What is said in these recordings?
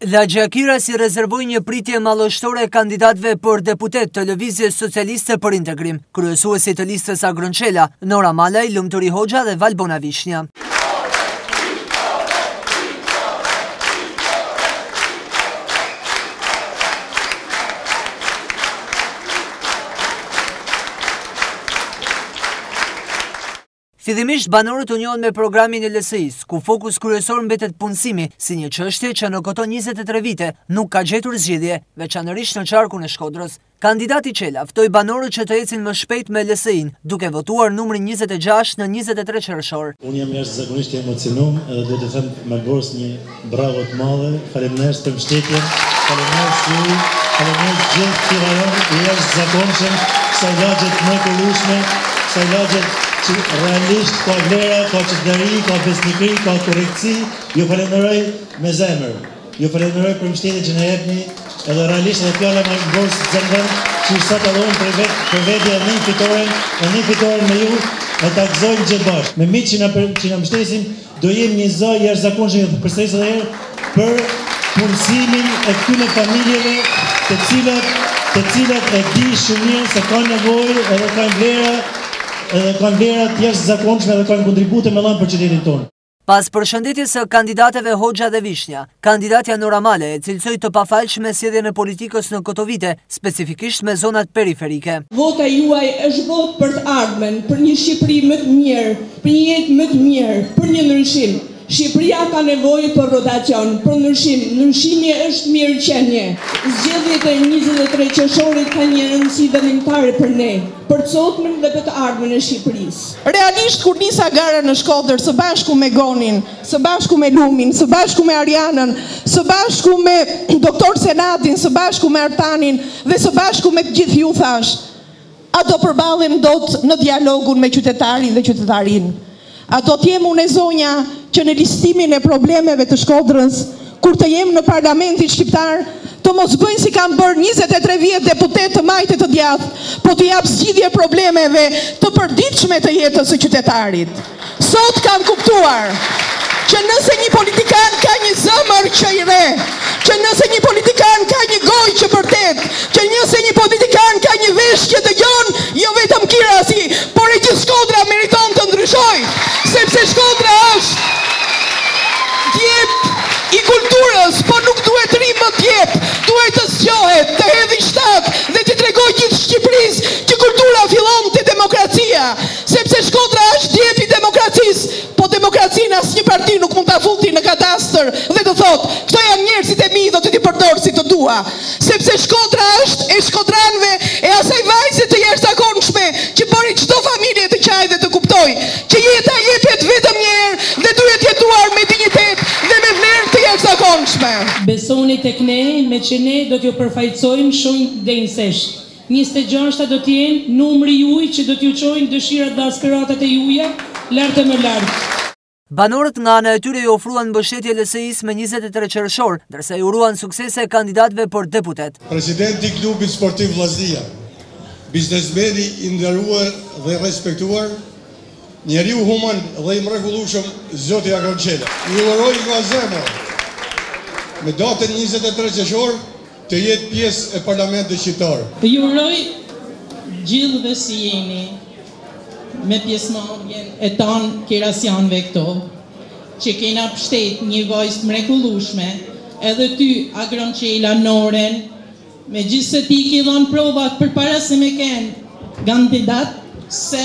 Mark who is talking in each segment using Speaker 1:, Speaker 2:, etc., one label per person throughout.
Speaker 1: Laxhakira si rezervoi një pritje malloshtore e kandidatëve për deputet të Lëvizjes Socialiste për Integrim, kryesuesi të listës Agronçela, Nora Malaj, Lumturi Hoxha dhe Valbona Vishnja. Fillimisht banorët u njohën me programin e LSI-s, ku fokus kryesor mbetet punësimi, si një çështje që në këto 23 vite nuk ka gjetur zgjidhje, veçanërisht në qarkun e Shkodrës. Kandidati Çela ftoi banorët që të ecin më shpejt me LSI-n, duke votuar numrin 26 në 23 qershor.
Speaker 2: Unë jam jashtëzakonisht emocionuar dhe do të them me gos një bravo të madhe. Faleminderit për mbështetjen. Faleminderit gjithë qytetarët e jashtëzakonshëm, kësaj lagje të mrekullueshme, kësaj lagje që realisht ka vlera, ka qytetari, ka besnikëri, ka korrektësi. Ju falenderoj me zemër. Ju falenderoj për mbështetjen që na jepni, edhe realisht edhe fjala më gos të zemrën, që sot allon për vetë në fitoren me ju, e ta gëzojmë gjithë bashkë. Me miq që na mbështesin, do jemi një zë jashtëzakonshëm përsëris edhe herë për punësimin e këtyre familjeve, të cilat e di shumë mirë se kanë nevojë edhe kanë vlera të jashtëzakonshme dhe kanë kontribute me dhënë për qytetin tonë.
Speaker 1: Pas përshëndetjes së kandidateve Hoxha dhe Vishnja, kandidatja Nora Malaj e cilësoi të pafalshme sjelljen e politikës në këto vite, specifikisht me zonat periferike.
Speaker 3: Vota juaj është votë për të ardhmen, për një Shqipëri më të mirë, për një jetë më të mirë, për një ndryshim. Shqipëria ka nevojë për rotacion, për ndryshim. Ndryshimi është mirëqenie. Zgjedhjet e 23 qershorit kanë një rëndësi vendimtare për ne, për të sotmen dhe për të ardhmen e Shqipërisë.
Speaker 4: Realisht kur nisa gara në Shkodër së bashku me Gonin, së bashku me Lumin, së bashku me Arianën, së bashku me doktor Senatin, së bashku me Artanin dhe së bashku me të gjithë ju thash, a do përballim dot në dialogun me qytetarin dhe qytetarin. A do t'jem unë e zonja që në listimin e problemeve të Shkodrës, kur të jem në parlamentin shqiptar, të mos bëjnë si kam bërë 23 vjet deputet të majtë të djathtë, po të jap zgjidhje problemeve të përditshme të jetës së qytetarit. Sot kam kuptuar që nëse një politikan ka një zemër që i re, që nëse një politikan ka një gojë që vërtet, që nëse një politikan ka një vesh që dëgjon, jo vetëm Kirasi, por e gjithë Shkodra meriton të ndryshojë, sepse Shkodra është djep i kulturës, por nuk duhet rrimë më djep, duhet të zgjohet, të hedhë shtat dhe të tregoj gjithë Shqipërisë që kultura fillon te demokracia, sepse Shkodra është djep i demokracisë, po demokracinë asnjë parti nuk mund ta futi në kadastër dhe të thotë, këto janë njerëzit e mi, do të t'i përdor si të dua, sepse Shkodra është e shkodranëve e asaj vajze të jashtëzakonshme që bëri çdo familje të qaj dhe të kuptoj që jeta jepet vetëm një herë dhe duhet jetuar me dinjitet dhe me vlerë të jashtëzakonshme.
Speaker 5: Besoni tek ne, me që ne do t'ju përfaqësojmë shumë denjësisht. 26 do t'jenë numri juaj që do t'ju çojnë dëshirat dhe aspiratat e juaja lart e më lart.
Speaker 1: Banorët nga ana e tyre i ofruan mbështetje LSI-s me 23 qershor, ndërsa i uruan suksese kandidatëve për deputet.
Speaker 6: Presidenti i klubit sportiv Vllaznia, biznesmeni i nderuar dhe respektuar, njeriu human dhe i mrekullueshëm zoti Agronçela. Ju uroj nga zemra me datën 23 qershor të jetë pjesë e parlamentit shqiptar.
Speaker 5: Ju uroj gjithëve si jeni me pjesëmarrjen e tanë kirasianëve këto, që kena pështet një vajzë mrekullueshme, edhe ty Agronçela Noren, me gjithë se ti ki dhënë provat për para se me kenë kandidat, se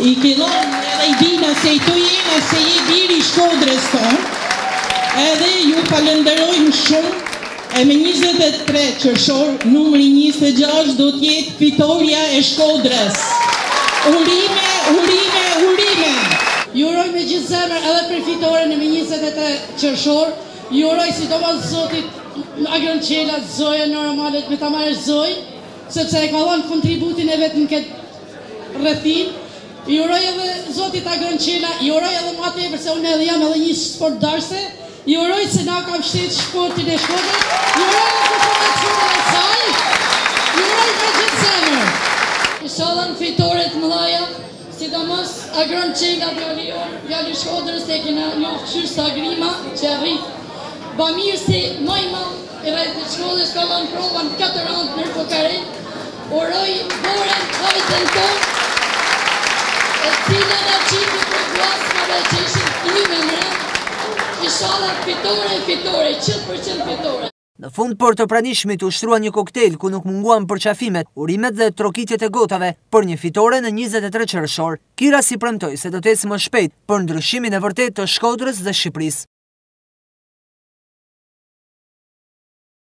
Speaker 5: i ki dhënë edhe i dina se i tu jena se i biri Shkodrës tonë, edhe ju falenderojmë shumë, e me 23 qershor, numri 26 do t'jetë fitoria e Shkodrës. Urime!
Speaker 7: Ju uroj me gjithë zemër edhe për fitoren e me 23 qershor, ju uroj sidomos zotit Agronçela, zoja Nora Malaj me ta marrë zoj, sepse e ka dhënë kontributin e vetë në këtë rrethin. Ju uroj edhe zotit Agronçela, ju uroj edhe më tepër se unë edhe jam edhe një sportdarse, ju uroj se na ka mbështetur sportin e Shkodrës, ju uroj edhe përfaqësuesin e saj, ju uroj me gjithë zemër. Inshallah në fitore të mëdha, sidomos Agronçela djali Shkodrës e kena një qysh sa grima që arrit bamirësi më i madh i rrethit shkollës ka dhënë provën 4 radhë në Kokari. Uroj Borën hajtën tonë, e cila në qipi për guaskave që ishin kryme në rreth, inshallah fitore, 100% fitore.
Speaker 1: Në fund për të pranishmit u shtruan një koktejl ku nuk munguan përqafimet, urimet dhe trokitjet e gotave për një fitore në 23 qershor. Kira si premtoi se do të ecë më shpejt për ndryshimin e vërtet të Shkodrës dhe Shqipërisë.